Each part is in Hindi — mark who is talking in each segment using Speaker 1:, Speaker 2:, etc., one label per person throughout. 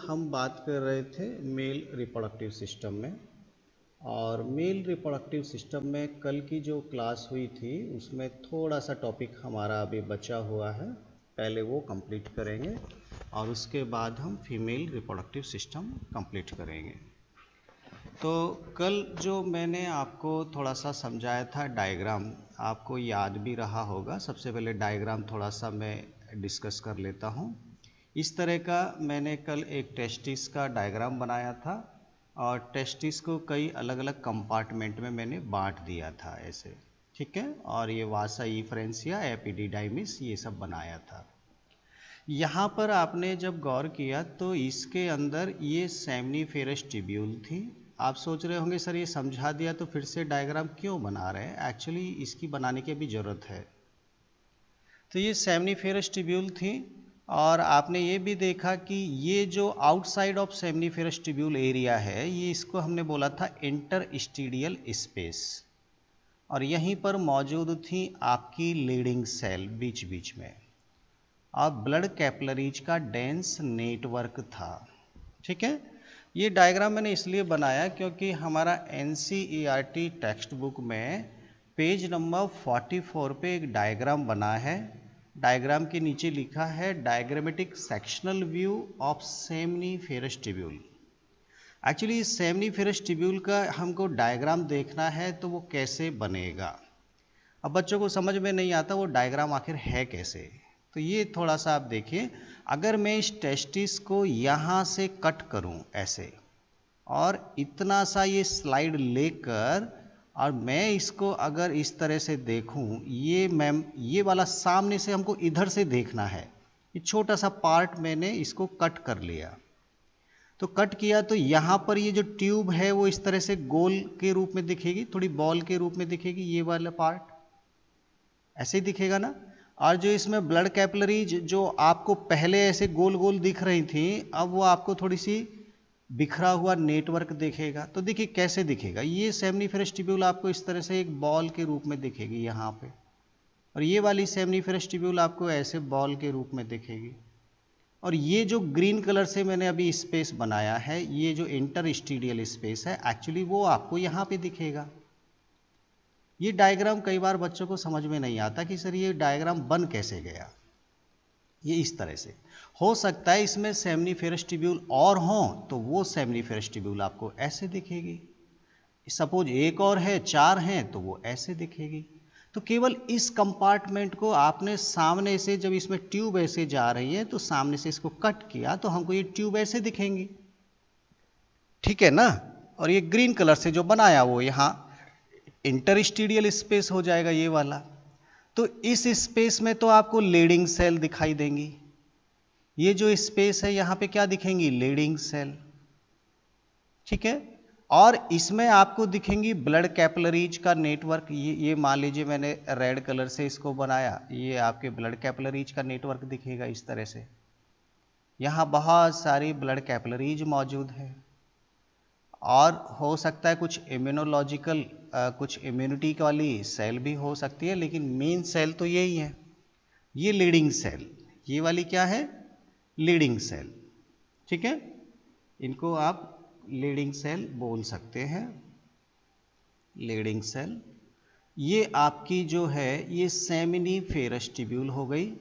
Speaker 1: हम बात कर रहे थे मेल रिप्रोडक्टिव सिस्टम में, और मेल रिप्रोडक्टिव सिस्टम में कल की जो क्लास हुई थी उसमें थोड़ा सा टॉपिक हमारा अभी बचा हुआ है। पहले वो कंप्लीट करेंगे और उसके बाद हम फीमेल रिप्रोडक्टिव सिस्टम कंप्लीट करेंगे। तो कल जो मैंने आपको थोड़ा सा समझाया था डायग्राम, आपको याद भी रहा होगा। सबसे पहले डायग्राम थोड़ा सा मैं डिस्कस कर लेता हूँ। इस तरह का मैंने कल एक टेस्टिस का डायग्राम बनाया था और टेस्टिस को कई अलग अलग कंपार्टमेंट में मैंने बांट दिया था ऐसे, ठीक है। और ये वासा इफ्रेंसिया, एपिडिडाइमिस, ये सब बनाया था। यहाँ पर आपने जब गौर किया तो इसके अंदर ये सेमनीफेरस ट्यूब्यूल थी। आप सोच रहे होंगे सर ये समझा दिया तो फिर से डायग्राम क्यों बना रहे हैं, एक्चुअली इसकी बनाने की भी ज़रूरत है। तो ये सेमनीफेरस ट्यूब्यूल थी और आपने ये भी देखा कि ये जो outside of seminiferous tubule area है, ये इसको हमने बोला था इंटरस्टीडियल स्पेस, और यहीं पर मौजूद थी आपकी लीडिंग सेल बीच बीच में, और ब्लड कैपिलरीज का डेंस नेटवर्क था, ठीक है। ये डायग्राम मैंने इसलिए बनाया क्योंकि हमारा एनसीईआरटी टेक्स्ट बुक में पेज नंबर 44 पे एक डायग्राम बना है। डायग्राम के नीचे लिखा है diagrammatic sectional view of seminiferous tubule. Actually इस सेमनीफेरस ट्यूब्यूल का हमको डायग्राम देखना है तो वो कैसे बनेगा। अब बच्चों को समझ में नहीं आता वो डायग्राम आखिर है कैसे, तो ये थोड़ा सा आप देखिए। अगर मैं इस टेस्टिस को यहाँ से कट करूँ ऐसे, और इतना सा ये स्लाइड लेकर, और मैं इसको अगर इस तरह से देखूं, ये वाला सामने से हमको इधर से देखना है। ये छोटा सा पार्ट मैंने इसको कट कर लिया, तो कट किया तो यहाँ पर ये जो ट्यूब है वो इस तरह से गोल के रूप में दिखेगी, थोड़ी बॉल के रूप में दिखेगी। ये वाला पार्ट ऐसे ही दिखेगा ना। और जो इसमें ब्लड कैपिलरीज जो आपको पहले ऐसे गोल गोल दिख रही थी, अब वो आपको थोड़ी सी बिखरा हुआ नेटवर्क दिखेगा। तो देखिए कैसे दिखेगा, ये सेमनीफेरस ट्यूब्यूल आपको इस तरह से एक बॉल के रूप में दिखेगी यहाँ पे, और ये वाली सेमनीफेरस ट्यूब्यूल आपको ऐसे बॉल के रूप में दिखेगी। और ये जो ग्रीन कलर से मैंने अभी स्पेस बनाया है, ये जो इंटरस्टीडियल स्पेस है, एक्चुअली वो आपको यहाँ पे दिखेगा। ये डायग्राम कई बार बच्चों को समझ में नहीं आता कि सर ये डायग्राम बन कैसे गया। ये इस तरह से हो सकता है इसमें सेमनीफेरस ट्यूब्यूल और हो तो वो सेमनीफेरस ट्यूब्यूल आपको ऐसे दिखेगी। सपोज एक और है, चार हैं, तो वो ऐसे दिखेगी। तो केवल इस कंपार्टमेंट को आपने सामने से, जब इसमें ट्यूब ऐसे जा रही है तो सामने से इसको कट किया तो हमको ये ट्यूब ऐसे दिखेंगी, ठीक है ना। और ये ग्रीन कलर से जो बनाया वो यहाँ इंटरस्टीडियल स्पेस हो जाएगा ये वाला। तो इस स्पेस में तो आपको लीडिंग सेल दिखाई देंगी। ये जो स्पेस है यहाँ पे क्या दिखेंगी, लीडिंग सेल, ठीक है। और इसमें आपको दिखेंगी ब्लड कैपिलरीज का नेटवर्क। ये मान लीजिए मैंने रेड कलर से इसको बनाया, ये आपके ब्लड कैपिलरीज का नेटवर्क दिखेगा इस तरह से। यहाँ बहुत सारी ब्लड कैपिलरीज मौजूद है, और हो सकता है कुछ इम्यूनोलॉजिकल, कुछ इम्यूनिटी वाली सेल भी हो सकती है, लेकिन मेन सेल तो यही है। ये लीडिंग सेल, ये वाली क्या है, लीडिंग सेल, ठीक है। इनको आप लीडिंग सेल बोल सकते हैं, लीडिंग सेल। ये आपकी जो है ये सेमिनीफेरस ट्यूब्यूल हो गई,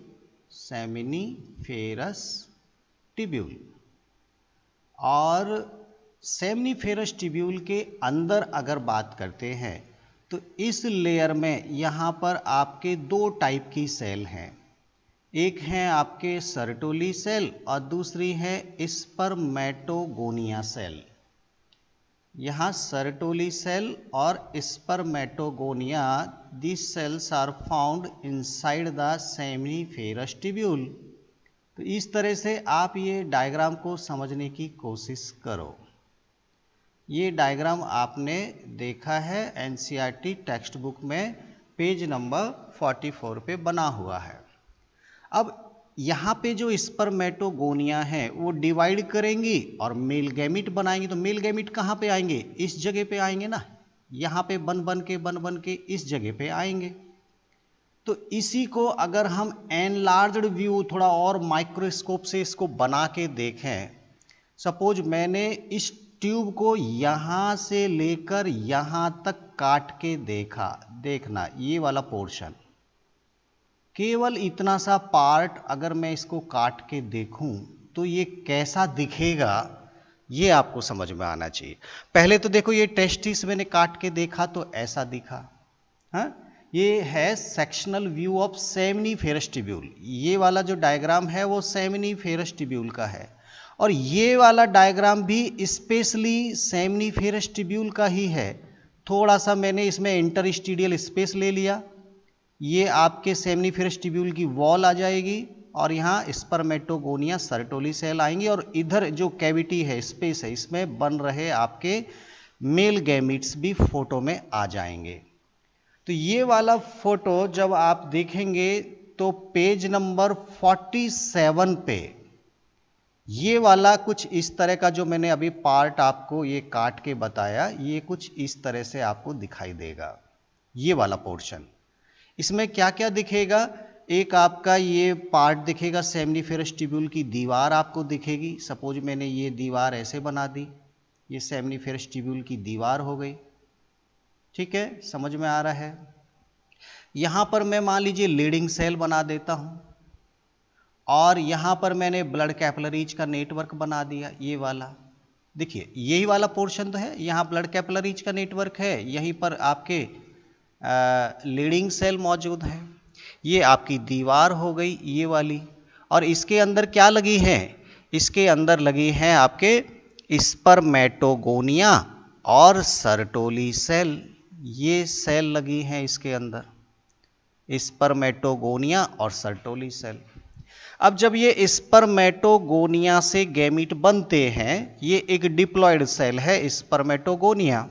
Speaker 1: सेमिनीफेरस ट्यूब्यूल। और सेमनीफेरस ट्यूब्यूल के अंदर अगर बात करते हैं तो इस लेयर में यहाँ पर आपके दो टाइप की सेल हैं। एक है आपके सर्टोली सेल और दूसरी है स्पर्मेटोगोनिया सेल। यहाँ सर्टोली सेल और spermatogonia, this cells are found inside the seminiferous tubule. तो इस तरह से आप ये डायग्राम को समझने की कोशिश करो। ये डायग्राम आपने देखा है एनसीईआरटी टेक्स्ट बुक में पेज नंबर 44 पे बना हुआ है। अब यहाँ पे जो स्पर्मेटोगोनिया है वो डिवाइड करेंगी और मेल गैमिट बनाएंगी। तो मेल गैमिट कहाँ पे आएंगे, इस जगह पे आएंगे ना, यहाँ पे बन बन के इस जगह पे आएंगे। तो इसी को अगर हम एनलार्ज्ड व्यू, थोड़ा और माइक्रोस्कोप से इसको बना के देखें सपोज मैंने इस ट्यूब को यहाँ से लेकर यहाँ तक काट के देखना ये वाला पोर्शन, केवल इतना सा पार्ट अगर मैं इसको काट के देखूं तो ये कैसा दिखेगा, ये आपको समझ में आना चाहिए। पहले तो देखो ये टेस्टिस मैंने काट के देखा तो ऐसा दिखा, हाँ, ये है sectional view of seminiferous tubule. ये वाला जो डायग्राम है वो सेमिनिफेरस ट्यूब्यूल का है, और ये वाला डायग्राम भी स्पेशली सेमिनिफेरस ट्यूब्यूल का ही है। थोड़ा सा मैंने इसमें इंटरस्टीडियल स्पेस ले लिया, ये आपके सेमिनिफेरस ट्यूब्यूल की वॉल आ जाएगी, और यहाँ स्पर्मेटोगोनिया सर्टोली सेल आएंगी, और इधर जो कैविटी है, स्पेस है, इसमें बन रहे आपके मेल गैमीट्स भी फोटो में आ जाएंगे। तो ये वाला फोटो जब आप देखेंगे तो पेज नंबर 47 पे ये वाला कुछ इस तरह का जो मैंने अभी पार्ट आपको ये काट के बताया, ये कुछ इस तरह से आपको दिखाई देगा। ये वाला पोर्शन, इसमें क्या क्या दिखेगा, एक आपका ये पार्ट दिखेगा, सेमिनिफेरस ट्यूब्यूल की दीवार आपको दिखेगी। सपोज मैंने ये दीवार ऐसे बना दी, ये सेमिनिफेरस ट्यूब्यूल की दीवार हो गई, ठीक है, समझ में आ रहा है। यहां पर मैं मान लीजिए लीडिंग सेल बना देता हूं, और यहां पर मैंने ब्लड कैपिलरीज का नेटवर्क बना दिया। ये वाला देखिए, यही वाला पोर्शन तो है, यहां ब्लड कैपिलरीज का नेटवर्क है, यहीं पर आपके लीडिंग सेल मौजूद है। ये आपकी दीवार हो गई ये वाली, और इसके अंदर क्या लगी है, इसके अंदर लगी है आपके स्पर्मेटोगोनिया और सर्टोली सेल। ये सेल लगी हैं इसके अंदर, स्पर्मेटोगोनिया और सर्टोली सेल। अब जब ये स्पर्मेटोगोनिया से गैमीट बनते हैं, ये एक डिप्लॉयड सेल है स्पर्मेटोगोनिया,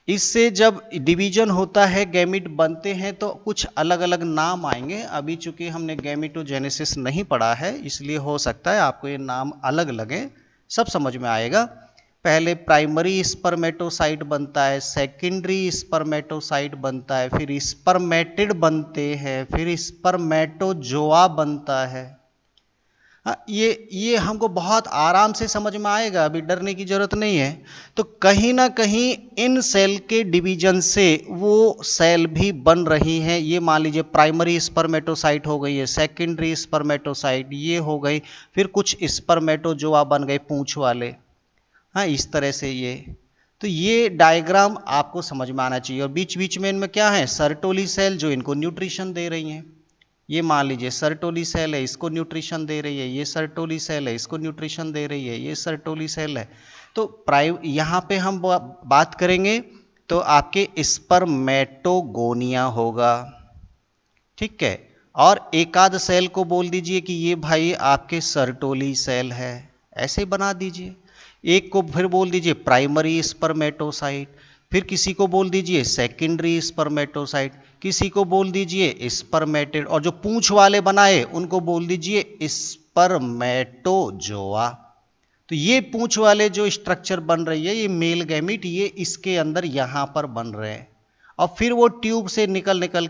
Speaker 1: इससे जब डिवीजन होता है, गैमीट बनते हैं, तो कुछ अलग अलग नाम आएंगे। अभी चूंकि हमने गैमीटोजेनेसिस नहीं पढ़ा है, इसलिए हो सकता है आपको ये नाम अलग लगे, सब समझ में आएगा। पहले प्राइमरी स्पर्मेटोसाइट बनता है, सेकेंडरी स्पर्मेटोसाइट बनता है, फिर स्पर्मेटिड बनते हैं, फिर स्पर्मेटोजोआ बनता है। ये हमको बहुत आराम से समझ में आएगा, अभी डरने की जरूरत नहीं है। तो कहीं ना कहीं इन सेल के डिवीजन से वो सेल भी बन रही हैं। ये मान लीजिए प्राइमरी स्पर्मेटोसाइट हो गई है, सेकेंडरी स्पर्मेटोसाइट ये हो गई, फिर कुछ स्पर्मेटोजोआ बन गए पूंछ वाले, हाँ, इस तरह से ये। तो ये डायग्राम आपको समझ में आना चाहिए। और बीच बीच में इनमें क्या है, सर्टोली सेल जो इनको न्यूट्रिशन दे रही हैं। ये मान लीजिए सर्टोली सेल है, इसको न्यूट्रिशन दे रही है, ये सर्टोली सेल है, इसको न्यूट्रिशन दे रही है, ये सर्टोली सेल है। तो यहाँ पे हम बात करेंगे तो आपके स्पर्मेटोगोनिया होगा, ठीक है। और एकाध सेल को बोल दीजिए कि ये भाई आपके सर्टोली सेल है, ऐसे बना दीजिए। एक को फिर बोल दीजिए प्राइमरी स्पर्मेटोसाइट, फिर किसी को बोल दीजिए सेकेंडरी स्पर्मेटोसाइट, किसी को बोल दीजिए स्पर्मेटिड, और जो पूंछ वाले बनाए उनको बोल दीजिए स्पर्मेटोजोआ। तो ये पूंछ वाले जो स्ट्रक्चर बन रही है, ये मेल गैमीट, ये इसके अंदर यहां पर बन रहे हैं, और फिर वो ट्यूब से निकल निकल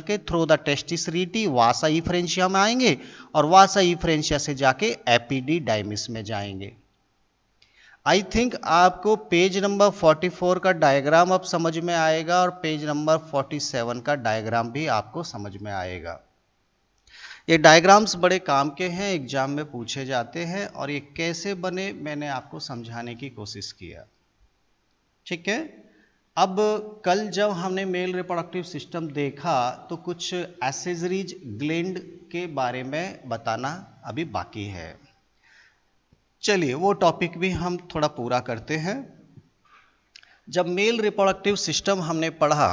Speaker 1: के थ्रू द टेस्टिस रीटी वासा इफ्रेंशिया में आएंगे, और वासा इफ्रेंशिया से जाके एपिडिडाइमिस में जाएंगे। आई थिंक आपको पेज नंबर 44 का डायग्राम अब समझ में आएगा, और पेज नंबर 47 का डायग्राम भी आपको समझ में आएगा। ये डायग्राम्स बड़े काम के हैं, एग्जाम में पूछे जाते हैं, और ये कैसे बने मैंने आपको समझाने की कोशिश किया, ठीक है। अब कल जब हमने मेल रिप्रोडक्टिव सिस्टम देखा तो कुछ एसेसरीज ग्लैंड के बारे में बताना अभी बाकी है। चलिए वो टॉपिक भी हम थोड़ा पूरा करते हैं। जब मेल रिप्रोडक्टिव सिस्टम हमने पढ़ा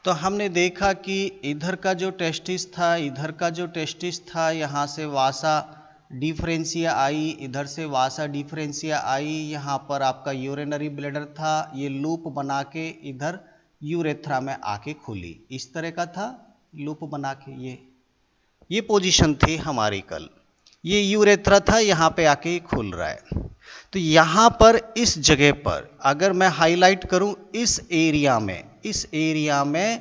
Speaker 1: तो हमने देखा कि इधर का जो टेस्टिस था, इधर का जो टेस्टिस था, यहाँ से वासा डिफरेंशिया आई, इधर से वासा डिफरेंशिया आई, यहाँ पर आपका यूरिनरी ब्लैडर था, ये लूप बना के इधर यूरेथ्रा में आके खुली, इस तरह का था लूप बना के। ये पोजीशन थी हमारी कल, ये यूरेथ्रा था, यहाँ पे आके खुल रहा है। तो यहाँ पर इस जगह पर अगर मैं हाईलाइट करूं, इस एरिया में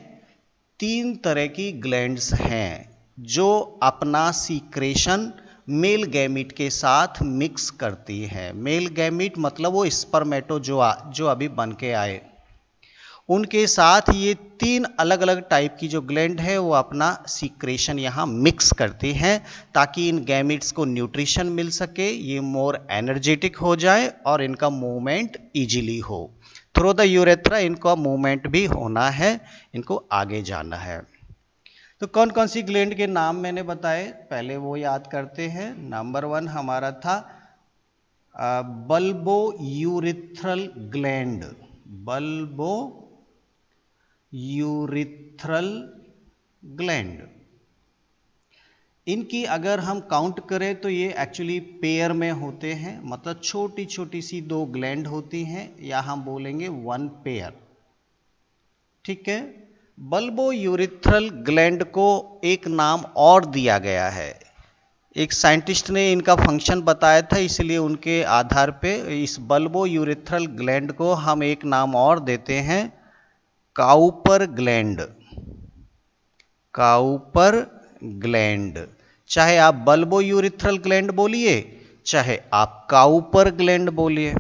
Speaker 1: 3 तरह की ग्लैंड्स हैं जो अपना सीक्रेशन मेल गैमीट के साथ मिक्स करती है। मेल गैमीट मतलब वो स्पर्मेटो जो अभी बन के आए, उनके साथ ये 3 अलग अलग टाइप की जो ग्लैंड है वो अपना सीक्रेशन यहाँ मिक्स करती हैं ताकि इन गैमीट्स को न्यूट्रिशन मिल सके, ये मोर एनर्जेटिक हो जाए और इनका मूवमेंट इजीली हो। थ्रू द यूरेथ्रा इनका मूवमेंट भी होना है, इनको आगे जाना है। तो कौन कौन सी ग्लैंड के नाम मैंने बताए, पहले वो याद करते हैं। नंबर 1 हमारा था bulbo urethral gland, bulbo urethral gland. इनकी अगर हम काउंट करें तो ये एक्चुअली पेयर में होते हैं, मतलब छोटी छोटी सी 2 ग्लैंड होती हैं, या हम बोलेंगे 1 पेयर। ठीक है। बल्बो यूरिथ्रल ग्लैंड को एक नाम और दिया गया है, एक साइंटिस्ट ने इनका फंक्शन बताया था, इसलिए उनके आधार पे इस बल्बो यूरिथ्रल ग्लैंड को हम एक नाम और देते हैं, काउपर ग्लैंड, काउपर ग्लैंड। चाहे आप बल्बो यूरिथ्रल ग्लैंड बोलिए, चाहे आप काउपर ग्लैंड बोलिए।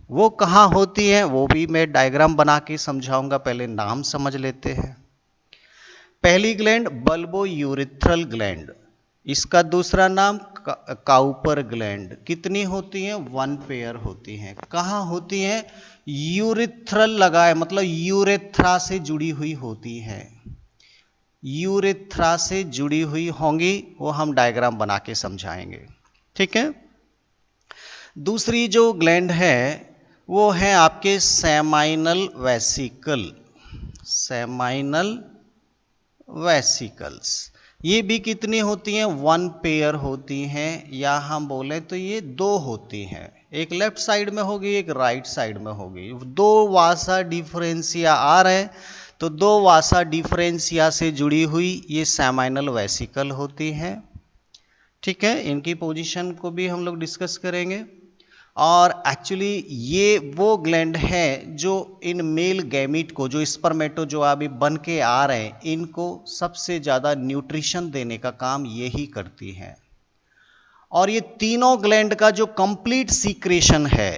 Speaker 1: वो कहाँ होती हैं वो भी मैं डायग्राम बना के समझाऊंगा, पहले नाम समझ लेते हैं। पहली ग्लैंड बल्बो यूरिथ्रल ग्लैंड, इसका दूसरा नाम काउपर ग्लैंड। कितनी होती हैं? 1 पेयर होती हैं। कहाँ होती हैं? यूरिथ्रल लगा है, मतलब यूरेथ्रा से जुड़ी हुई होती हैं, यूरेथ्रा से जुड़ी हुई होंगी, वो हम डायग्राम बना के समझाएंगे। ठीक है। दूसरी जो ग्लैंड है वो है आपके सेमाइनल वेसिकल, सेमाइनल वेसिकल्स। ये भी कितनी होती हैं? 1 पेयर होती हैं, या हम बोले तो ये 2 होती हैं, एक लेफ्ट साइड में होगी, एक राइट साइड में होगी। 2 वासा डिफरेंशिया आ रहे हैं, तो 2 वासा डिफरेंशिया से जुड़ी हुई ये सेमाइनल वेसिकल होती हैं। ठीक है। इनकी पोजीशन को भी हम लोग डिस्कस करेंगे। और एक्चुअली ये वो ग्लैंड है जो इन मेल गैमीट को, जो स्पर्मेटो जो अभी बन के आ रहे हैं, इनको सबसे ज़्यादा न्यूट्रिशन देने का काम यही करती हैं। और ये तीनों ग्लैंड का जो कंप्लीट सीक्रेशन है,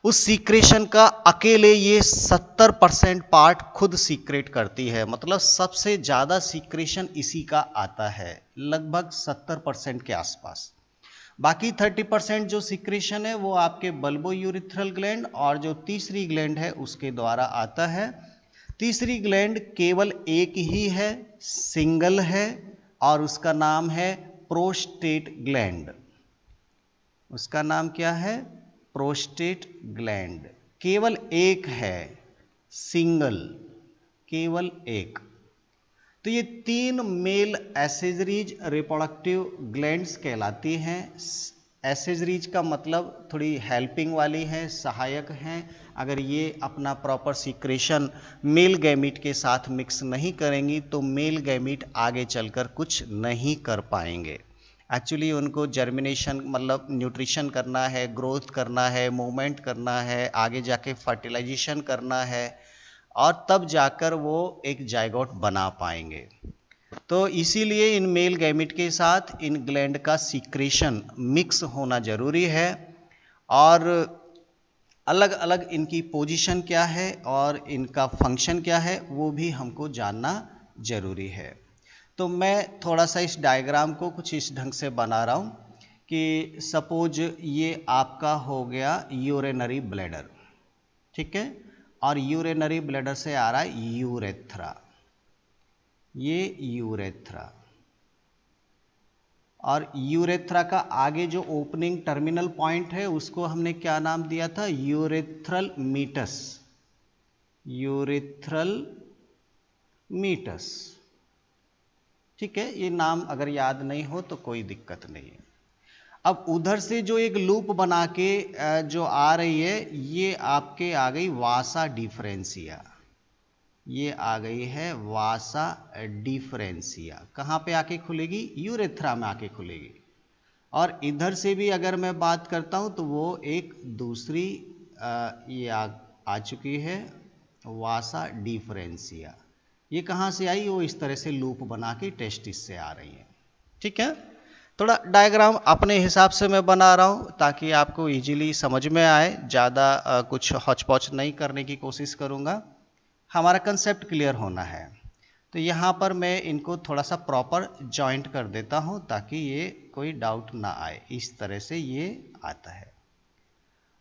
Speaker 1: उस सीक्रेशन का अकेले ये 70% पार्ट खुद सीक्रेट करती है, मतलब सबसे ज़्यादा सीक्रेशन इसी का आता है, लगभग 70% के आसपास। बाकी 30% जो सीक्रेशन है वो आपके बल्बो यूरिथ्रल ग्लैंड और जो तीसरी ग्लैंड है उसके द्वारा आता है। तीसरी ग्लैंड केवल एक ही है, सिंगल है, और उसका नाम है प्रोस्टेट ग्लैंड। उसका नाम क्या है? Prostate gland. केवल एक है, सिंगल, केवल एक। तो ये 3 मेल एसेजरीज रिप्रोडक्टिव ग्लैंड्स कहलाती हैं। एसेजरीज का मतलब थोड़ी हेल्पिंग वाली हैं, सहायक हैं। अगर ये अपना प्रॉपर सीक्रेशन मेल गैमीट के साथ मिक्स नहीं करेंगी तो मेल गैमीट आगे चलकर कुछ नहीं कर पाएंगे। एक्चुअली उनको जर्मिनेशन मतलब न्यूट्रिशन करना है, ग्रोथ करना है, मूवमेंट करना है, आगे जाके फर्टिलाइजेशन करना है, और तब जाकर वो एक जायगोट बना पाएंगे। तो इसीलिए इन मेल गैमीट के साथ इन ग्लैंड का सीक्रेशन मिक्स होना जरूरी है। और अलग अलग इनकी पोजीशन क्या है और इनका फंक्शन क्या है वो भी हमको जानना जरूरी है। तो मैं थोड़ा सा इस डायग्राम को कुछ इस ढंग से बना रहा हूँ कि सपोज ये आपका हो गया यूरिनरी ब्लैडर, ठीक है, और यूरिनरी ब्लैडर से आ रहा है यूरेथ्रा, ये यूरेथ्रा, और यूरेथ्रा का आगे जो ओपनिंग टर्मिनल पॉइंट है उसको हमने क्या नाम दिया था? Urethral meatus, urethral meatus. ठीक है, ये नाम अगर याद नहीं हो तो कोई दिक्कत नहीं है। अब उधर से जो एक लूप बना के जो आ रही है ये आपके आ गई वासा डिफरेंशिया, ये आ गई है वासा डिफरेंशिया। कहाँ पे आके खुलेगी? यूरेथ्रा में आके खुलेगी। और इधर से भी अगर मैं बात करता हूँ तो वो एक दूसरी ये आ चुकी है वासा डिफरेंशिया। ये कहाँ से आई? वो इस तरह से लूप बना के टेस्टिस से आ रही है। ठीक है। थोड़ा डायग्राम अपने हिसाब से मैं बना रहा हूँ ताकि आपको इजीली समझ में आए, ज़्यादा कुछ हौच-पौच नहीं करने की कोशिश करूँगा। हमारा कंसेप्ट क्लियर होना है। तो यहाँ पर मैं इनको थोड़ा सा प्रॉपर जॉइंट कर देता हूँ ताकि ये कोई डाउट ना आए। इस तरह से ये आता है।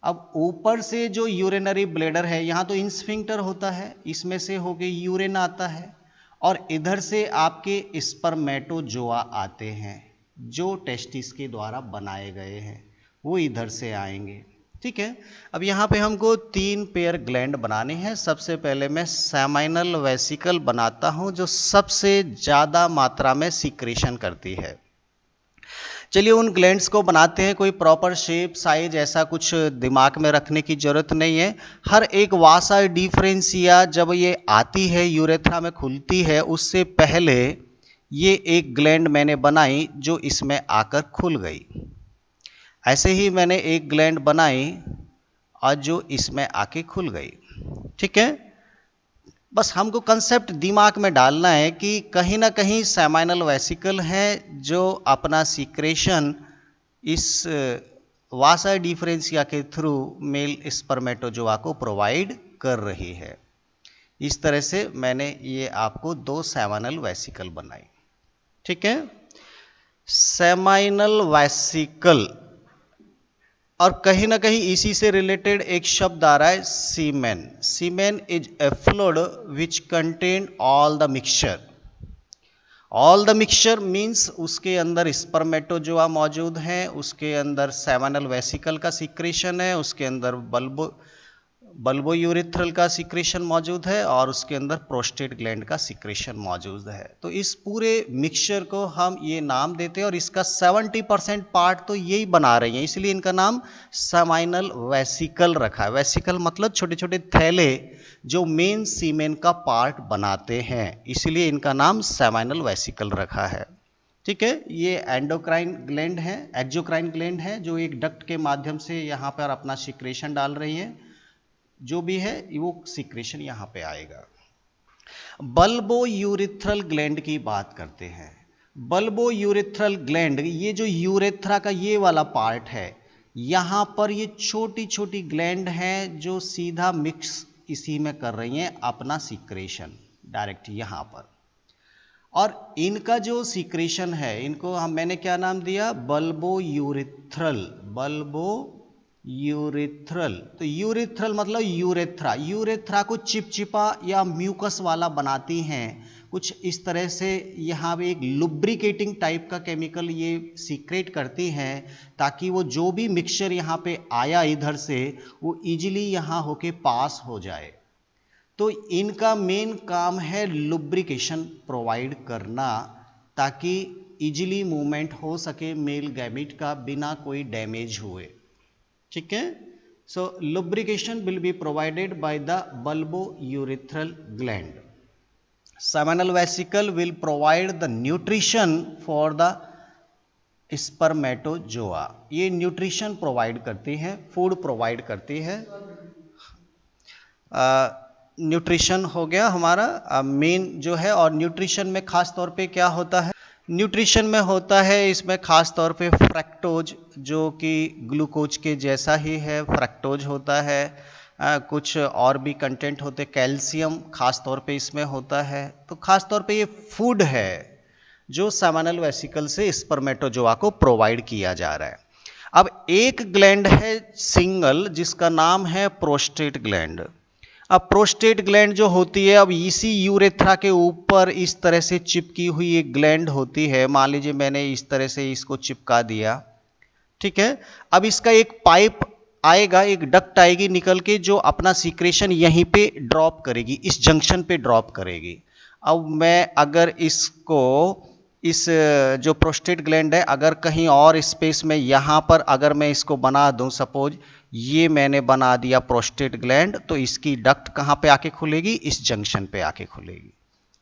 Speaker 1: अब ऊपर से जो यूरिनरी ब्लैडर है, यहाँ तो इंस्फिंक्टर होता है, इसमें से होके यूरिन आता है और इधर से आपके स्पर्मेटोजोआ आते हैं जो टेस्टिस के द्वारा बनाए गए हैं, वो इधर से आएंगे। ठीक है। अब यहाँ पे हमको 3 पेयर ग्लैंड बनाने हैं। सबसे पहले मैं सेमाइनल वेसिकल बनाता हूँ जो सबसे ज़्यादा मात्रा में सीक्रेशन करती है। चलिए उन ग्लैंड्स को बनाते हैं। कोई प्रॉपर शेप साइज ऐसा कुछ दिमाग में रखने की जरूरत नहीं है। हर एक वासा डिफरेंशिया जब ये आती है यूरेथ्रा में खुलती है, उससे पहले ये एक ग्लैंड मैंने बनाई जो इसमें आकर खुल गई। ऐसे ही मैंने एक ग्लैंड बनाई और जो इसमें आके खुल गई। ठीक है। बस हमको कंसेप्ट दिमाग में डालना है कि कहीं ना कहीं सेमाइनल वेसिकल है जो अपना सीक्रेशन इस वासा डिफरेंशिया के थ्रू मेल स्पर्मेटोजोआ को प्रोवाइड कर रही है। इस तरह से मैंने ये आपको 2 सेमाइनल वेसिकल बनाई। ठीक है। सेमाइनल वेसिकल और कहीं ना कहीं इसी से रिलेटेड एक शब्द आ रहा है semen. Semen is a fluid which contain all the mixture. All the mixture means उसके अंदर स्पर्मेटोजोआ मौजूद है, उसके अंदर सेमाइनल वेसिकल का सीक्रेशन है, उसके अंदर बल्बोयूरेथ्रल का सीक्रेशन मौजूद है और उसके अंदर प्रोस्टेट ग्लैंड का सीक्रेशन मौजूद है। तो इस पूरे मिक्सचर को हम ये नाम देते हैं और इसका 70% पार्ट तो यही बना रही है, इसलिए इनका नाम सेमाइनल वेसिकल रखा है। वेसिकल मतलब छोटे छोटे थैले जो मेन सीमेन का पार्ट बनाते हैं, इसलिए इनका नाम सेमाइनल वेसिकल रखा है। ठीक है। ये एंडोक्राइन ग्लैंड है, एक्सोक्राइन ग्लैंड है जो एक डक्ट के माध्यम से यहाँ पर अपना सीक्रेशन डाल रही है। जो भी है वो सीक्रेशन यहाँ पे आएगा। बल्बोयूरेथ्रल ग्लैंड की बात करते हैं। बल्बोयूरेथ्रल ग्लैंड, ये जो यूरेथ्रा का ये वाला पार्ट है, यहाँ पर ये छोटी छोटी ग्लैंड हैं जो सीधा मिक्स इसी में कर रही हैं अपना सीक्रेशन डायरेक्ट यहाँ पर। और इनका जो सीक्रेशन है, इनको मैंने क्या नाम दिया, बल्बोयूरेथ्रल। यूरेथ्रल, तो यूरेथ्रल मतलब यूरेथ्रा। यूरेथ्रा को चिपचिपा या म्यूकस वाला बनाती हैं कुछ इस तरह से। यहाँ पे एक लुब्रिकेटिंग टाइप का केमिकल ये सीक्रेट करती हैं ताकि वो जो भी मिक्सचर यहाँ पे आया इधर से वो इजीली यहाँ होके पास हो जाए। तो इनका मेन काम है लुब्रिकेशन प्रोवाइड करना ताकि इजीली मूवमेंट हो सके मेल गैमेट का बिना कोई डैमेज हुए। ठीक है। So lubrication will be provided by the bulbourethral gland. Seminal vesicle will provide the nutrition for the spermatozoa. ये न्यूट्रिशन प्रोवाइड करती है, फूड प्रोवाइड करती है। न्यूट्रिशन हो गया हमारा मेन जो है। और न्यूट्रिशन में खास तौर पे क्या होता है, न्यूट्रिशन में होता है इसमें खास तौर पे फ्रक्टोज जो कि ग्लूकोज के जैसा ही है, फ्रक्टोज होता है। कुछ और भी कंटेंट होते, कैल्शियम खास तौर पे इसमें होता है। तो खास तौर पे ये फूड है जो सेमाइनल वेसिकल से स्पर्मेटोजोआ को प्रोवाइड किया जा रहा है। अब एक ग्लैंड है सिंगल जिसका नाम है प्रोस्टेट ग्लैंड। अब प्रोस्टेट ग्लैंड जो होती है, अब इसी यूरेथ्रा के ऊपर इस तरह से चिपकी हुई एक ग्लैंड होती है। मान लीजिए मैंने इस तरह से इसको चिपका दिया। ठीक है। अब इसका एक पाइप आएगा, एक डक्ट आएगी निकल के जो अपना सीक्रेशन यहीं पे ड्रॉप करेगी, इस जंक्शन पे ड्रॉप करेगी। अब मैं अगर इसको, इस जो प्रोस्टेट ग्लैंड है, अगर कहीं और स्पेस में यहाँ पर अगर मैं इसको बना दूं, सपोज ये मैंने बना दिया प्रोस्टेट ग्लैंड, तो इसकी डक्ट कहाँ पे आके खुलेगी, इस जंक्शन पे आके खुलेगी।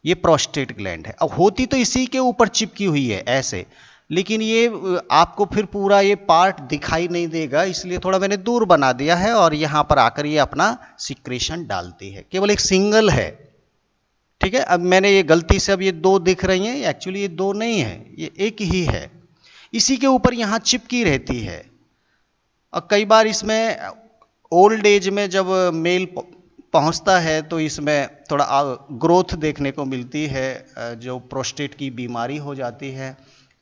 Speaker 1: ये प्रोस्टेट ग्लैंड है। अब होती तो इसी के ऊपर चिपकी हुई है ऐसे, लेकिन ये आपको फिर पूरा ये पार्ट दिखाई नहीं देगा, इसलिए थोड़ा मैंने दूर बना दिया है और यहाँ पर आकर ये अपना सीक्रेशन डालती है। केवल एक सिंगल है। ठीक है। अब मैंने ये गलती से, अब ये 2 दिख रही हैं, एक्चुअली ये 2 नहीं है, ये एक ही है। इसी के ऊपर यहाँ चिपकी रहती है। और कई बार इसमें ओल्ड एज में जब मेल पहुंचता है तो इसमें थोड़ा ग्रोथ देखने को मिलती है, जो प्रोस्टेट की बीमारी हो जाती है।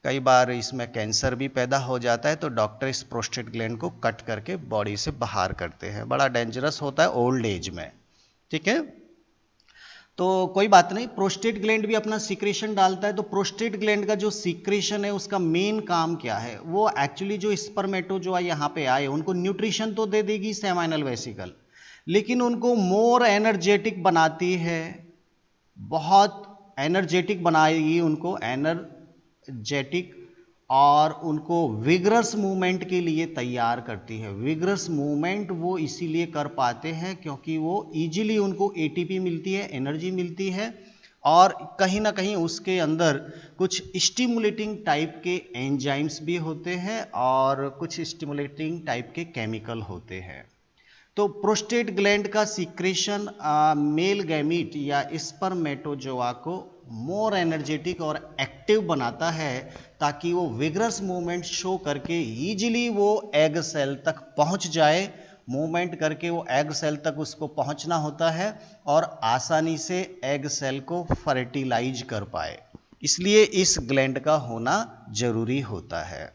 Speaker 1: कई बार इसमें कैंसर भी पैदा हो जाता है, तो डॉक्टर इस प्रोस्टेट ग्लैंड को कट करके बॉडी से बाहर करते हैं। बड़ा डेंजरस होता है ओल्ड एज में, ठीक है। तो कोई बात नहीं, प्रोस्टेट ग्लैंड भी अपना सीक्रेशन डालता है। तो प्रोस्टेट ग्लैंड का जो सीक्रेशन है उसका मेन काम क्या है? वो एक्चुअली जो स्पर्मेटोजोआ यहाँ पे आए उनको न्यूट्रिशन तो दे देगी सेमाइनल वेसिकल, लेकिन उनको मोर एनर्जेटिक बनाती है, बहुत एनर्जेटिक बनाएगी उनको, एनर्जेटिक, और उनको विगरस मूवमेंट के लिए तैयार करती है। विगरस मूवमेंट वो इसीलिए कर पाते हैं क्योंकि वो इजीली उनको एटीपी मिलती है, एनर्जी मिलती है, और कहीं ना कहीं उसके अंदर कुछ स्टिमुलेटिंग टाइप के एंजाइम्स भी होते हैं और कुछ स्टिमुलेटिंग टाइप के केमिकल होते हैं। तो प्रोस्टेट ग्लैंड का सीक्रेशन मेल गैमीट या स्पर्मेटोजोआ को मोर एनर्जेटिक और एक्टिव बनाता है, ताकि वो विगरस मूवमेंट शो करके इजीली वो एग सेल तक पहुंच जाए। मूवमेंट करके वो एग सेल तक उसको पहुंचना होता है और आसानी से एग सेल को फर्टिलाइज कर पाए, इसलिए इस ग्लैंड का होना जरूरी होता है।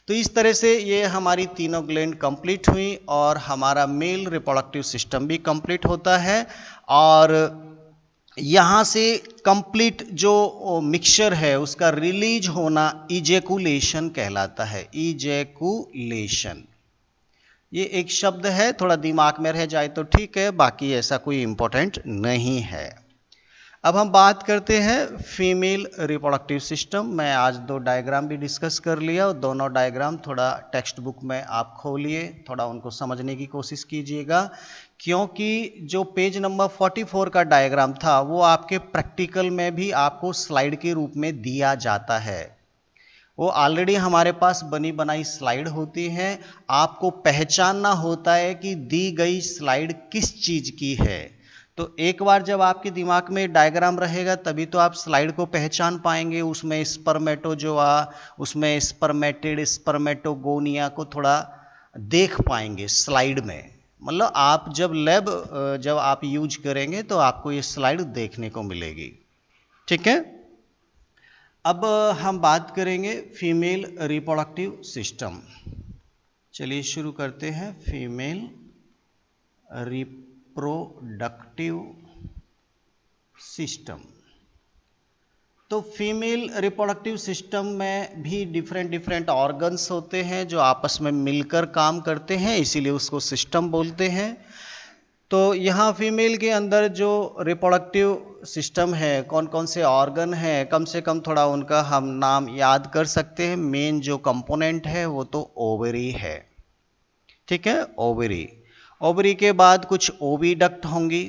Speaker 1: तो इस तरह से ये हमारी तीनों ग्लैंड कंप्लीट हुई और हमारा मेल रिप्रोडक्टिव सिस्टम भी कंप्लीट होता है। और यहाँ से कंप्लीट जो मिक्सचर है उसका रिलीज होना इजेकुलेशन कहलाता है। इजेकुलेशन ये एक शब्द है, थोड़ा दिमाग में रह जाए तो ठीक है, बाकी ऐसा कोई इंपॉर्टेंट नहीं है। अब हम बात करते हैं फीमेल रिप्रोडक्टिव सिस्टम। मैं आज 2 डायग्राम भी डिस्कस कर लिया और दोनों डायग्राम थोड़ा टेक्स्ट बुक में आप खोलिए, थोड़ा उनको समझने की कोशिश कीजिएगा, क्योंकि जो पेज नंबर 44 का डायग्राम था वो आपके प्रैक्टिकल में भी आपको स्लाइड के रूप में दिया जाता है। वो ऑलरेडी हमारे पास बनी बनाई स्लाइड होती है, आपको पहचानना होता है कि दी गई स्लाइड किस चीज की है। तो एक बार जब आपके दिमाग में डायग्राम रहेगा तभी तो आप स्लाइड को पहचान पाएंगे। उसमें स्पर्मेटोजोआ, उसमें स्पर्मेटिड, स्पर्मेटोगोनिया को थोड़ा देख पाएंगे स्लाइड में। मतलब आप जब आप यूज करेंगे तो आपको ये स्लाइड देखने को मिलेगी, ठीक है। अब हम बात करेंगे फीमेल रिप्रोडक्टिव सिस्टम। चलिए शुरू करते हैं। Female reproductive system. तो फीमेल रिप्रोडक्टिव सिस्टम में भी डिफरेंट ऑर्गन्स होते हैं जो आपस में मिलकर काम करते हैं, इसीलिए उसको सिस्टम बोलते हैं। तो यहाँ फीमेल के अंदर जो रिप्रोडक्टिव सिस्टम है, कौन कौन से ऑर्गन हैं, कम से कम थोड़ा उनका हम नाम याद कर सकते हैं। मेन जो कंपोनेंट है वो तो ओवरी है, ठीक है, ओवरी। ओवरी के बाद कुछ ओविडक्ट होंगी,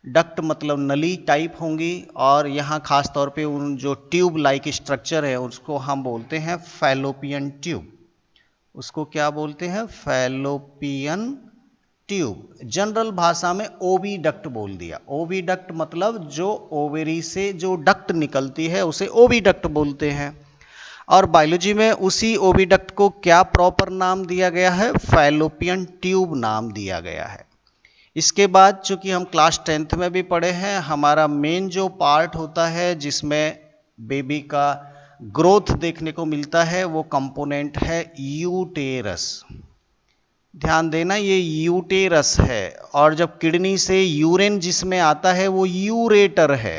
Speaker 1: डक्ट मतलब नली टाइप होंगी, और यहाँ खास तौर पे उन जो ट्यूब लाइक स्ट्रक्चर है उसको हम बोलते हैं फैलोपियन ट्यूब। उसको क्या बोलते हैं? Fallopian tube. जनरल भाषा में ओविडक्ट बोल दिया। ओविडक्ट मतलब जो ओवेरी से जो डक्ट निकलती है उसे ओविडक्ट बोलते हैं। और बायोलॉजी में उसी ओविडक्ट को क्या प्रॉपर नाम दिया गया है? फैलोपियन ट्यूब नाम दिया गया है। इसके बाद चूंकि हम क्लास 10th में भी पढ़े हैं, हमारा मेन जो पार्ट होता है जिसमें बेबी का ग्रोथ देखने को मिलता है वो कंपोनेंट है यूटेरस। ध्यान देना, ये यूटेरस है, और जब किडनी से यूरिन जिसमें आता है वो यूरेटर है।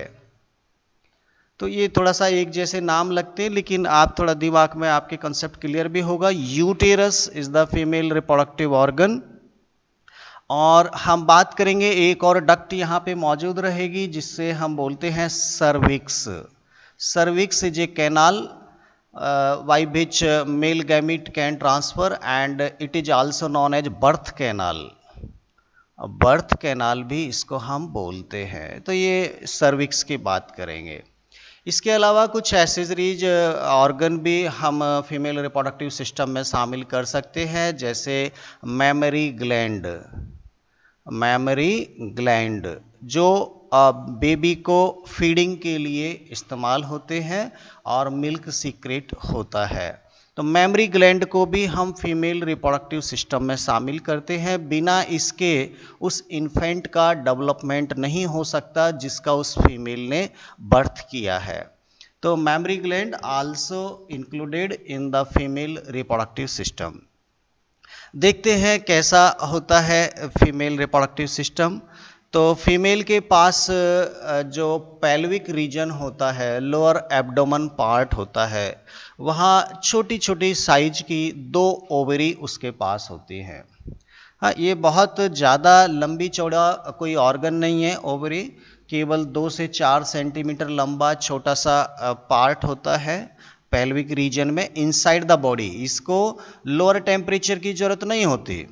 Speaker 1: तो ये थोड़ा सा एक जैसे नाम लगते हैं, लेकिन आप थोड़ा दिमाग में आपके कंसेप्ट क्लियर भी होगा। Uterus is the female reproductive organ. और हम बात करेंगे, एक और डक्ट यहाँ पे मौजूद रहेगी जिससे हम बोलते हैं cervix. Cervix is a canal by which male gamete can transfer and it is also known as birth canal। Birth canal भी इसको हम बोलते हैं। तो ये सर्विक्स की बात करेंगे। इसके अलावा कुछ एक्सेसरीज ऑर्गन भी हम फीमेल रिप्रोडक्टिव सिस्टम में शामिल कर सकते हैं, जैसे मेमरी ग्लैंड। मेमरी ग्लैंड जो बेबी को फीडिंग के लिए इस्तेमाल होते हैं और मिल्क सीक्रेट होता है। तो मेमरी ग्लैंड को भी हम फीमेल रिप्रोडक्टिव सिस्टम में शामिल करते हैं। बिना इसके उस इन्फेंट का डेवलपमेंट नहीं हो सकता जिसका उस फीमेल ने बर्थ किया है। तो mammary gland also included in the female reproductive system. देखते हैं कैसा होता है फीमेल रिप्रोडक्टिव सिस्टम। तो फीमेल के पास जो पेल्विक रीजन होता है, लोअर एब्डोमेन पार्ट होता है, वहाँ छोटी छोटी साइज की 2 ओवरी उसके पास होती हैं। हाँ, ये बहुत ज़्यादा लंबी चौड़ा कोई ऑर्गन नहीं है ओवरी, केवल 2 से 4 सेंटीमीटर लंबा छोटा सा पार्ट होता है पेल्विक रीजन में इनसाइड द बॉडी। इसको लोअर टेम्परेचर की ज़रूरत नहीं होती,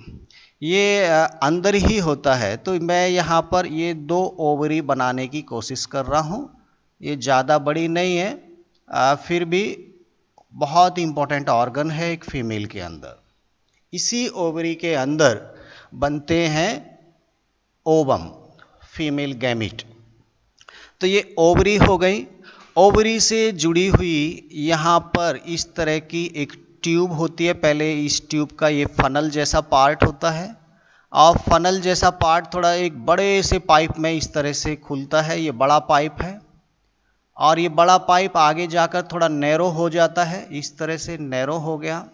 Speaker 1: ये अंदर ही होता है। तो मैं यहाँ पर ये 2 ओवरी बनाने की कोशिश कर रहा हूँ। ये ज़्यादा बड़ी नहीं है, फिर भी बहुत इम्पोर्टेंट ऑर्गन है एक फीमेल के अंदर। इसी ओवरी के अंदर बनते हैं ओवम, फीमेल गैमिट। तो ये ओवरी हो गई। ओवरी से जुड़ी हुई यहाँ पर इस तरह की एक ट्यूब होती है। पहले इस ट्यूब का ये फनल जैसा पार्ट होता है और फनल जैसा पार्ट थोड़ा एक बड़े से पाइप में इस तरह से खुलता है। ये बड़ा पाइप है और ये बड़ा पाइप आगे जाकर थोड़ा नैरो हो जाता है, इस तरह से नैरो हो गया।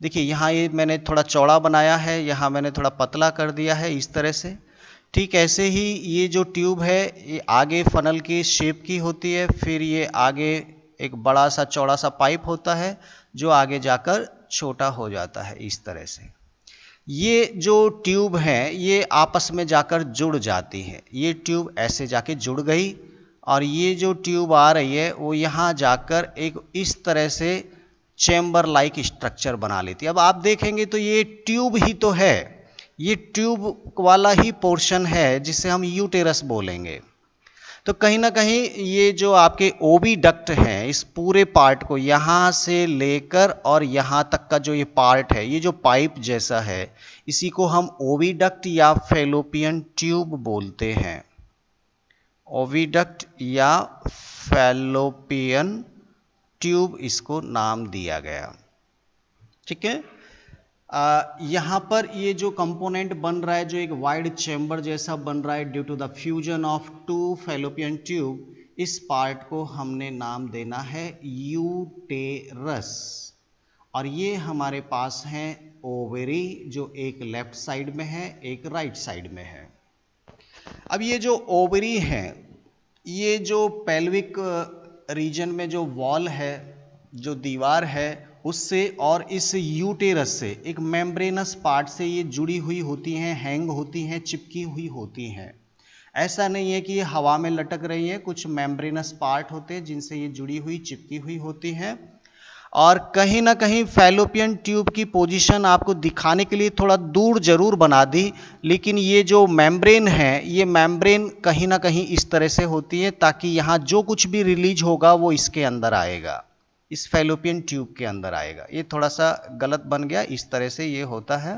Speaker 1: देखिए यहाँ ये मैंने थोड़ा चौड़ा बनाया है, यहाँ मैंने थोड़ा पतला कर दिया है इस तरह से। ठीक ऐसे ही ये जो ट्यूब है ये आगे फनल की शेप की होती है, फिर ये आगे एक बड़ा सा चौड़ा सा पाइप होता है जो आगे जाकर छोटा हो जाता है इस तरह से। ये जो ट्यूब है ये आपस में जाकर जुड़ जाती है। ये ट्यूब ऐसे जाके जुड़ गई और ये जो ट्यूब आ रही है वो यहाँ जाकर एक इस तरह से चैम्बर लाइक स्ट्रक्चर बना लेती है। अब आप देखेंगे तो ये ट्यूब ही तो है, ये ट्यूब वाला ही पोर्शन है जिसे हम यूटेरस बोलेंगे। तो कहीं ना कहीं ये जो आपके ओविडक्ट हैं, इस पूरे पार्ट को यहाँ से लेकर और यहाँ तक का जो ये पार्ट है, ये जो पाइप जैसा है, इसी को हम ओविडक्ट या फैलोपियन ट्यूब बोलते हैं। ओविडक्ट या फैलोपियन ट्यूब इसको नाम दिया गया। ठीक है, यहाँ पर ये जो कंपोनेंट बन रहा है, जो एक वाइड चैम्बर जैसा बन रहा है due to the fusion of 2 fallopian tube, इस पार्ट को हमने नाम देना है यूटेरस। और ये हमारे पास है ओवेरी, जो एक लेफ्ट साइड में है एक राइट साइड में है। अब ये जो ओवेरी है, ये जो पेल्विक रीजन में जो वॉल है, जो दीवार है, उससे और इस यूटेरस से एक मेम्ब्रेनस पार्ट से ये जुड़ी हुई होती हैं, हैंग होती हैं, चिपकी हुई होती हैं। ऐसा नहीं है कि ये हवा में लटक रही है, कुछ मेम्ब्रेनस पार्ट होते हैं जिनसे ये जुड़ी हुई चिपकी हुई होती हैं। और कहीं ना कहीं फैलोपियन ट्यूब की पोजीशन आपको दिखाने के लिए थोड़ा दूर जरूर बना दी, लेकिन ये जो मेम्ब्रेन है, ये मेम्ब्रेन कहीं ना कहीं इस तरह से होती है ताकि यहाँ जो कुछ भी रिलीज होगा वो इसके अंदर आएगा, इस फैलोपियन ट्यूब के अंदर आएगा। ये थोड़ा सा गलत बन गया, इस तरह से ये होता है।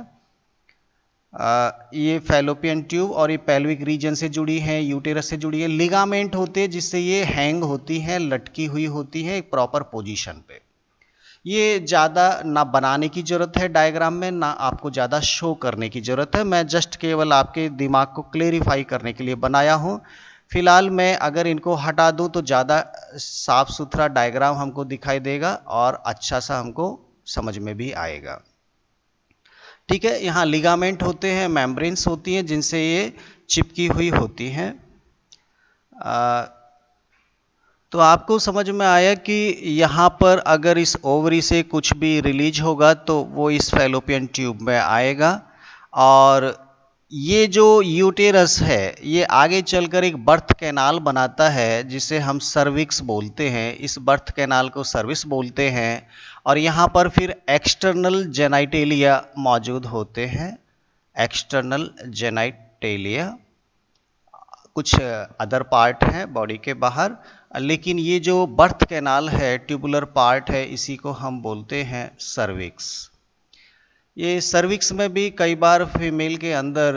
Speaker 1: ये फैलोपियन ट्यूब और ये पेल्विक रीजन से जुड़ी है, यूटेरस से जुड़ी है। लिगामेंट होते हैं जिससे ये हैंग होती हैं, लटकी हुई होती है एक प्रॉपर पोजीशन पे। ये ज़्यादा ना बनाने की ज़रूरत है डायग्राम में, ना आपको ज़्यादा शो करने की ज़रूरत है। मैं जस्ट केवल आपके दिमाग को क्लेरिफाई करने के लिए बनाया हूँ। फिलहाल मैं अगर इनको हटा दूँ तो ज़्यादा साफ सुथरा डायग्राम हमको दिखाई देगा और अच्छा सा हमको समझ में भी आएगा। ठीक है, यहाँ लिगामेंट होते हैं, मेम्ब्रेन्स होती हैं जिनसे ये चिपकी हुई होती हैं। तो आपको समझ में आया कि यहाँ पर अगर इस ओवरी से कुछ भी रिलीज होगा तो वो इस फैलोपियन ट्यूब में आएगा। और ये जो यूटेरस है ये आगे चलकर एक बर्थ कैनाल बनाता है जिसे हम सर्विक्स बोलते हैं। इस बर्थ कैनाल को सर्विक्स बोलते हैं। और यहाँ पर फिर एक्सटर्नल जेनाइटेलिया मौजूद होते हैं। एक्सटर्नल जेनाइटेलिया कुछ अदर पार्ट हैं बॉडी के बाहर, लेकिन ये जो बर्थ कैनाल है, ट्यूबुलर पार्ट है, इसी को हम बोलते हैं सर्विक्स। ये सर्विक्स में भी कई बार फीमेल के अंदर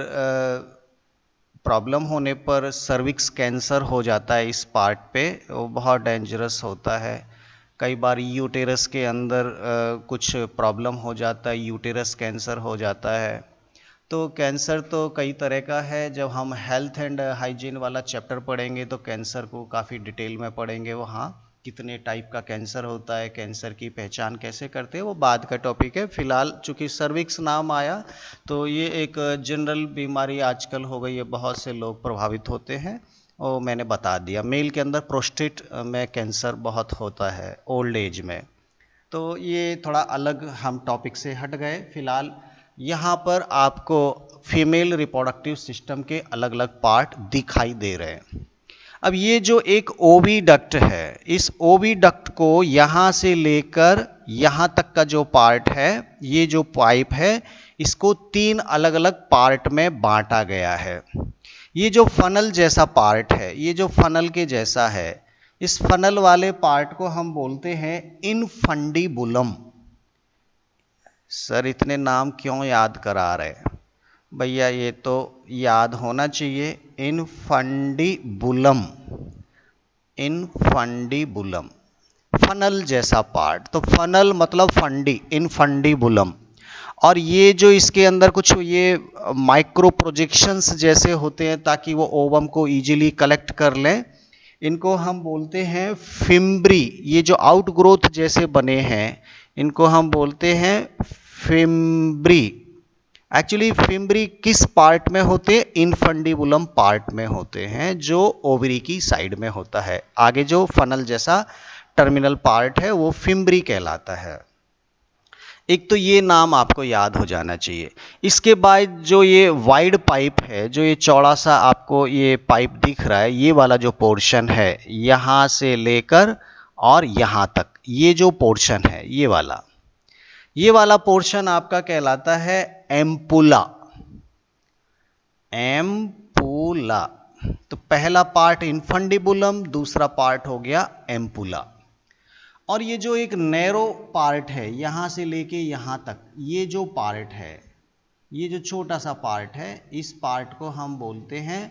Speaker 1: प्रॉब्लम होने पर सर्विक्स कैंसर हो जाता है इस पार्ट पे, वो बहुत डेंजरस होता है। कई बार यूटेरस के अंदर कुछ प्रॉब्लम हो जाता है, यूटेरस कैंसर हो जाता है। तो कैंसर तो कई तरह का है, जब हम हेल्थ एंड हाइजीन वाला चैप्टर पढ़ेंगे तो कैंसर को काफ़ी डिटेल में पढ़ेंगे। वहाँ कितने टाइप का कैंसर होता है, कैंसर की पहचान कैसे करते हैं, वो बाद का टॉपिक है। फिलहाल चूंकि सर्विक्स नाम आया तो ये एक जनरल बीमारी आजकल हो गई है, बहुत से लोग प्रभावित होते हैं, और मैंने बता दिया। मेल के अंदर प्रोस्टेट में कैंसर बहुत होता है ओल्ड एज में। तो ये थोड़ा अलग हम टॉपिक से हट गए। फिलहाल यहाँ पर आपको फीमेल रिप्रोडक्टिव सिस्टम के अलग अलग पार्ट दिखाई दे रहे हैं। अब ये जो एक ओविडक्ट है, इस ओविडक्ट को यहाँ से लेकर यहाँ तक का जो पार्ट है, ये जो पाइप है, इसको 3 अलग अलग पार्ट में बांटा गया है। ये जो फनल जैसा पार्ट है, ये जो फनल के जैसा है, इस फनल वाले पार्ट को हम बोलते हैं इनफंडिबुलम। सर इतने नाम क्यों याद करा रहे हैं भैया, ये तो याद होना चाहिए। इनफंडिबुलम, इनफंडिबुलम, फनल जैसा पार्ट। तो फनल मतलब फंडी, इनफंडिबुलम। और ये जो इसके अंदर कुछ ये माइक्रो प्रोजेक्शंस जैसे होते हैं ताकि वो ओवम को इजीली कलेक्ट कर लें, इनको हम बोलते हैं फिम्ब्री। ये जो आउट ग्रोथ जैसे बने हैं, इनको हम बोलते हैं फिम्ब्री। एक्चुअली फिम्ब्री किस पार्ट में होते हैं? इनफंडिबुलम पार्ट में होते हैं, जो ओवरी की साइड में होता है। आगे जो फनल जैसा टर्मिनल पार्ट है वो फिम्ब्री कहलाता है। एक तो ये नाम आपको याद हो जाना चाहिए। इसके बाद जो ये वाइड पाइप है, जो ये चौड़ा सा आपको ये पाइप दिख रहा है, ये वाला जो पोर्शन है यहाँ से लेकर और यहाँ तक, ये जो पोर्शन है ये वाला पोर्शन आपका कहलाता है एम्पुला। एम्पुला। तो पहला पार्ट इनफंडिबुलम, दूसरा पार्ट हो गया एम्पुला। और ये जो एक नैरो पार्ट है यहां से लेके यहां तक, ये जो पार्ट है, ये जो छोटा सा पार्ट है, इस पार्ट को हम बोलते हैं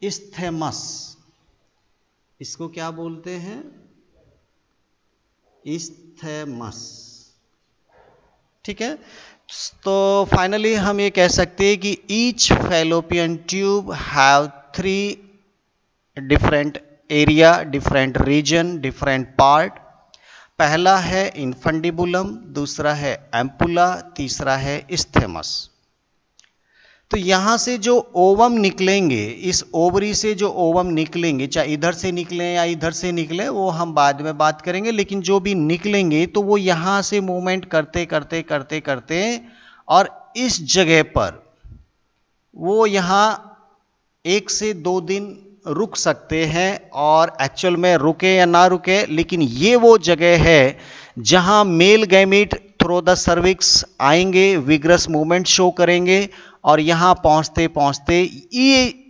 Speaker 1: इस्थेमस। इसको क्या बोलते हैं? इस्थेमस। ठीक है। तो फाइनली हम ये कह सकते हैं कि each fallopian tube have 3 different area, different region, different part. पहला है इनफंडिबुलम, दूसरा है एम्पुला, तीसरा है इस्थेमस। तो यहां से जो ओवम निकलेंगे, इस ओवरी से जो ओवम निकलेंगे, चाहे इधर से निकले या इधर से निकले, वो हम बाद में बात करेंगे, लेकिन जो भी निकलेंगे तो वो यहां से मूवमेंट करते करते करते करते और इस जगह पर वो यहां 1 से 2 दिन रुक सकते हैं। और एक्चुअल में रुके या ना रुके, लेकिन ये वो जगह है जहां male gamete through the cervix आएंगे, विग्रस मूवमेंट शो करेंगे, और यहां पहुंचते पहुंचते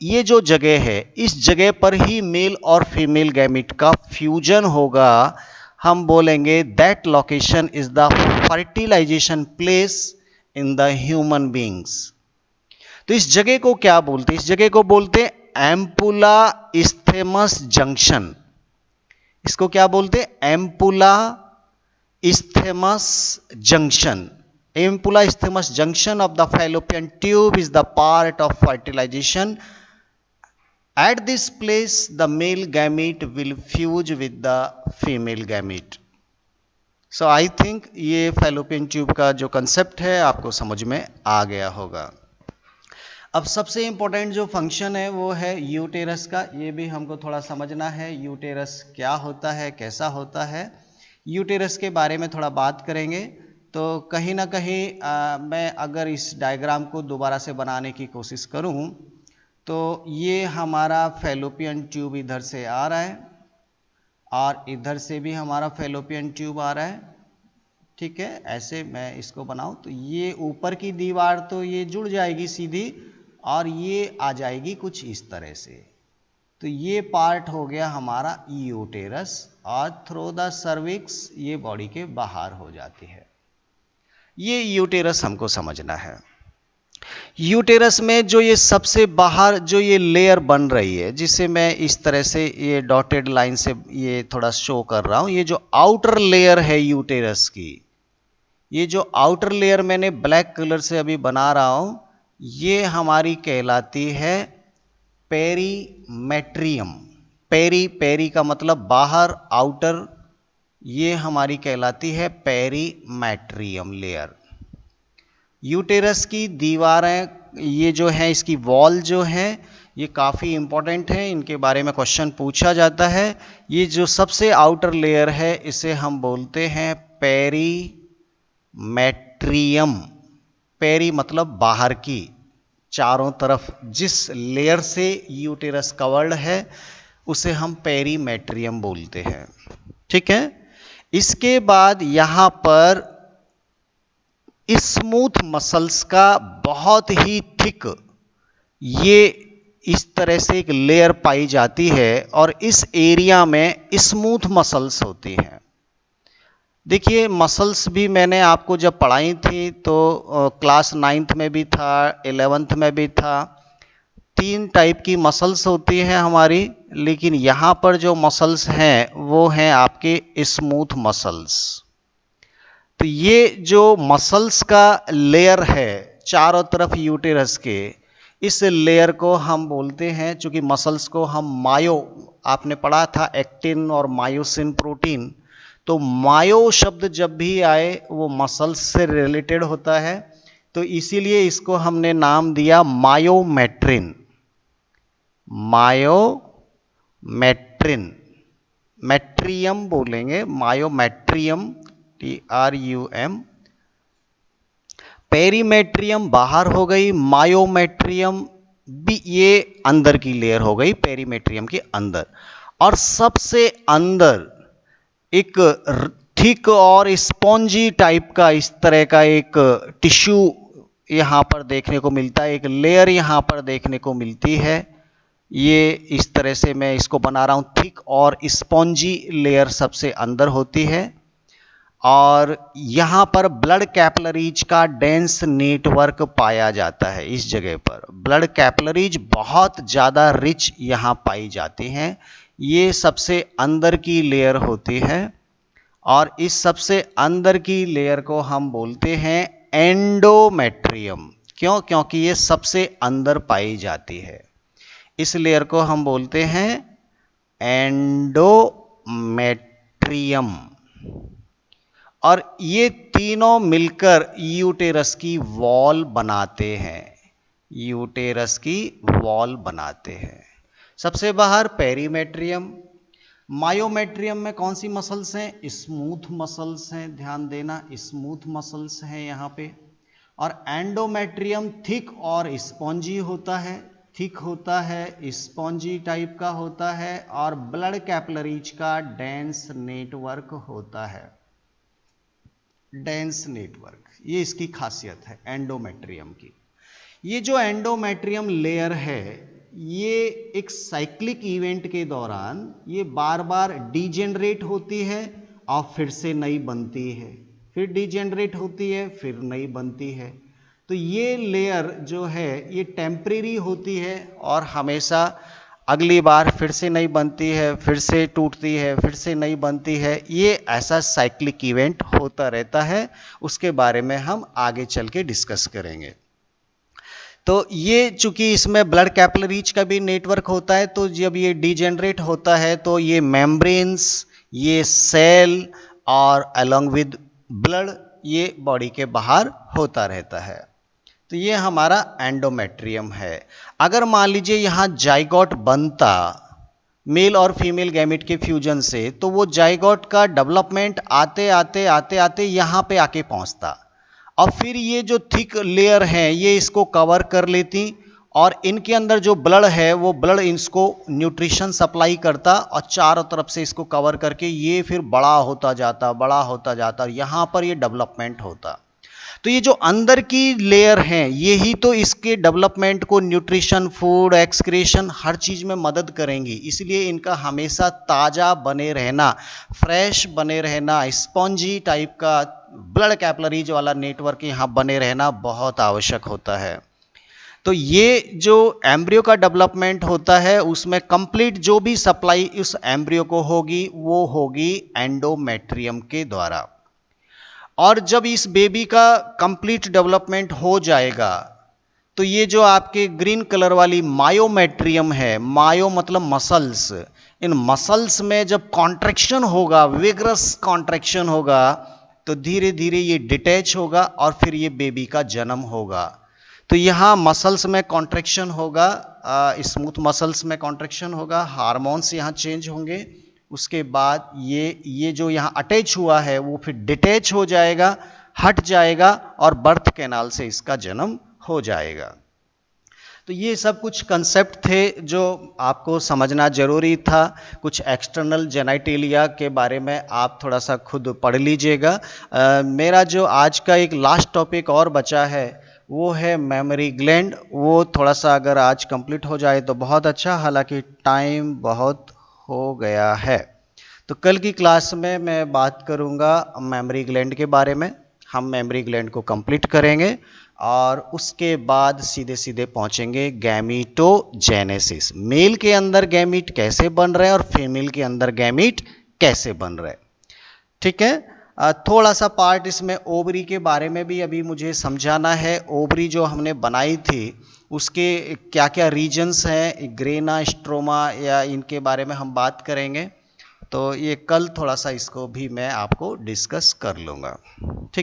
Speaker 1: ये जो जगह है, इस जगह पर ही मेल और फीमेल गैमीट का फ्यूजन होगा। हम बोलेंगे that location is the fertilisation place in the human beings. तो इस जगह को क्या बोलते हैं? इस जगह को बोलते हैं एम्पुला इस्थेमस जंक्शन। इसको क्या बोलते हैं? Ampulla isthmus junction. Ampulla isthmus junction of the fallopian tube is the part of fertilization. At this place, the male gamete will fuse with the female gamete. So I think ये fallopian tube का जो concept है आपको समझ में आ गया होगा। अब सबसे इम्पोर्टेंट जो फंक्शन है वो है यूटेरस का। ये भी हमको थोड़ा समझना है, यूटेरस क्या होता है, कैसा होता है। यूटेरस के बारे में थोड़ा बात करेंगे। तो कहीं ना कहीं मैं अगर इस डायग्राम को दोबारा से बनाने की कोशिश करूं तो ये हमारा फैलोपियन ट्यूब इधर से आ रहा है और इधर से भी हमारा फैलोपियन ट्यूब आ रहा है। ठीक है, ऐसे मैं इसको बनाऊं तो ये ऊपर की दीवार तो ये जुड़ जाएगी सीधी, और ये आ जाएगी कुछ इस तरह से। तो ये पार्ट हो गया हमारा यूटेरस, और थ्रू द सर्विक्स ये बॉडी के बाहर हो जाती है। ये यूटेरस हमको समझना है। यूटेरस में जो ये सबसे बाहर जो ये लेयर बन रही है, जिसे मैं इस तरह से ये डॉटेड लाइन से ये थोड़ा शो कर रहा हूं, ये जो आउटर लेयर है यूटेरस की, ये जो आउटर लेयर मैंने ब्लैक कलर से अभी बना रहा हूं, ये हमारी कहलाती है पेरीमेट्रियम। पेरी का मतलब बाहर, आउटर, ये हमारी कहलाती है पेरीमेट्रियम लेयर। यूटेरस की दीवारें, ये जो है इसकी वॉल जो है, ये काफ़ी इंपॉर्टेंट है, इनके बारे में क्वेश्चन पूछा जाता है। ये जो सबसे आउटर लेयर है इसे हम बोलते हैं पेरीमेट्रियम। पेरी मतलब बाहर की, चारों तरफ जिस लेयर से यूटेरस कवर्ड है उसे हम पेरीमेट्रियम बोलते हैं। ठीक है। इसके बाद यहां पर स्मूथ मसल्स का बहुत ही थिक ये इस तरह से एक लेयर पाई जाती है और इस एरिया में स्मूथ मसल्स होती हैं। देखिए मसल्स भी मैंने आपको जब पढ़ाई थी तो क्लास 9th में भी था, 11th में भी था। 3 टाइप की मसल्स होती हैं हमारी, लेकिन यहाँ पर जो मसल्स हैं वो हैं आपके स्मूथ मसल्स। तो ये जो मसल्स का लेयर है चारों तरफ यूटेरस के, इस लेयर को हम बोलते हैं, चूंकि मसल्स को हम मायो, आपने पढ़ा था एक्टिन और मायोसिन प्रोटीन, तो मायो शब्द जब भी आए वो मसल्स से रिलेटेड होता है, तो इसीलिए इसको हमने नाम दिया मायोमेट्रिन। मायोमेट्रिन, मेट्रियम बोलेंगे, मायोमेट्रियम, TRUM। पेरीमेट्रियम बाहर हो गई, मायोमेट्रियम भी ये अंदर की लेयर हो गई, पेरीमेट्रियम के अंदर। और सबसे अंदर एक थिक और स्पॉन्जी टाइप का इस तरह का एक टिश्यू यहां पर देखने को मिलता है, एक लेयर यहां पर देखने को मिलती है। ये इस तरह से मैं इसको बना रहा हूं, थिक और स्पॉन्जी लेयर सबसे अंदर होती है। और यहां पर ब्लड कैपिलरीज का डेंस नेटवर्क पाया जाता है। इस जगह पर ब्लड कैपिलरीज बहुत ज्यादा रिच यहां पाई जाती हैं। ये सबसे अंदर की लेयर होती है और इस सबसे अंदर की लेयर को हम बोलते हैं एंडोमेट्रियम। क्यों? क्योंकि ये सबसे अंदर पाई जाती है, इस लेयर को हम बोलते हैं एंडोमेट्रियम। और ये तीनों मिलकर यूटेरस की वॉल बनाते हैं, यूटेरस की वॉल बनाते हैं। सबसे बाहर पेरीमेट्रियम। मायोमेट्रियम में कौन सी मसल्स हैं? स्मूथ मसल्स हैं, ध्यान देना, स्मूथ मसल्स हैं यहां पे। और एंडोमेट्रियम थिक और स्पॉन्जी होता है, थिक होता है, स्पॉन्जी टाइप का होता है, और ब्लड कैपिलरीज का डेंस नेटवर्क होता है, डेंस नेटवर्क। ये इसकी खासियत है एंडोमेट्रियम की। ये जो एंडोमेट्रियम लेयर है, ये एक साइक्लिक इवेंट के दौरान ये बार बार डिजेनरेट होती है और फिर से नई बनती है, फिर डिजेनरेट होती है, फिर नई बनती है। तो ये लेयर जो है ये टेम्परेरी होती है और हमेशा अगली बार फिर से नई बनती है, फिर से टूटती है, फिर से नई बनती है। ये ऐसा साइक्लिक इवेंट होता रहता है, उसके बारे में हम आगे चल के डिस्कस करेंगे। तो ये चूंकि इसमें ब्लड कैपिलरीज का भी नेटवर्क होता है, तो जब ये डिजेनरेट होता है तो ये मेम्ब्रेन्स, ये सेल और अलोंग विद ब्लड ये बॉडी के बाहर होता रहता है। तो ये हमारा एंडोमेट्रियम है। अगर मान लीजिए यहाँ जाइगोट बनता मेल और फीमेल गैमेट के फ्यूजन से, तो वो जाइगोट का डेवलपमेंट आते आते आते आते यहाँ पे आके पहुँचता और फिर ये जो थिक लेयर है ये इसको कवर कर लेती और इनके अंदर जो ब्लड है वो ब्लड इसको न्यूट्रिशन सप्लाई करता और चारों तरफ से इसको कवर करके ये फिर बड़ा होता जाता, बड़ा होता जाता और यहाँ पर ये डेवलपमेंट होता। तो ये जो अंदर की लेयर हैं यही तो इसके डेवलपमेंट को न्यूट्रिशन, फूड, एक्सक्रीशन हर चीज़ में मदद करेंगी। इसलिए इनका हमेशा ताज़ा बने रहना, फ्रेश बने रहना, स्पॉन्जी टाइप का ब्लड कैपिलरीज वाला नेटवर्क यहाँ बने रहना बहुत आवश्यक होता है। तो ये जो एम्ब्रियो का डेवलपमेंट होता है उसमें कंप्लीट जो भी सप्लाई उस एम्ब्रियो को होगी वो होगी एंडोमेट्रियम के द्वारा। और जब इस बेबी का कंप्लीट डेवलपमेंट हो जाएगा तो ये जो आपके ग्रीन कलर वाली मायोमेट्रियम है, मायो मतलब मसल्स, इन मसल्स में जब कॉन्ट्रैक्शन होगा, विगरस कॉन्ट्रैक्शन होगा, तो धीरे धीरे ये डिटैच होगा और फिर ये बेबी का जन्म होगा। तो यहाँ मसल्स में कॉन्ट्रैक्शन होगा, स्मूथ मसल्स में कॉन्ट्रैक्शन होगा, हार्मोन्स यहाँ चेंज होंगे, उसके बाद ये जो यहाँ अटैच हुआ है वो फिर डिटैच हो जाएगा, हट जाएगा और बर्थ कैनाल से इसका जन्म हो जाएगा। तो ये सब कुछ कंसेप्ट थे जो आपको समझना जरूरी था। कुछ एक्सटर्नल जेनिटलिया के बारे में आप थोड़ा सा खुद पढ़ लीजिएगा। मेरा जो आज का एक लास्ट टॉपिक और बचा है वो है मेमोरी ग्लैंड। वो थोड़ा सा अगर आज कंप्लीट हो जाए तो बहुत अच्छा, हालांकि टाइम बहुत हो गया है। तो कल की क्लास में मैं बात करूंगा मेमोरी ग्लैंड के बारे में। हम मेमोरी ग्लैंड को कंप्लीट करेंगे और उसके बाद सीधे सीधे पहुंचेंगे गैमीटोजेनेसिस। मेल के अंदर गैमीट कैसे बन रहे हैं और फीमेल के अंदर गैमीट कैसे बन रहे हैं। ठीक है, थोड़ा सा पार्ट इसमें ओवरी के बारे में भी अभी मुझे समझाना है। ओवरी जो हमने बनाई थी उसके क्या क्या रीजन्स हैं, ग्रेना, स्ट्रोमा, या इनके बारे में हम बात करेंगे। तो ये कल थोड़ा सा इसको भी मैं आपको डिस्कस कर लूँगा। ठीक है।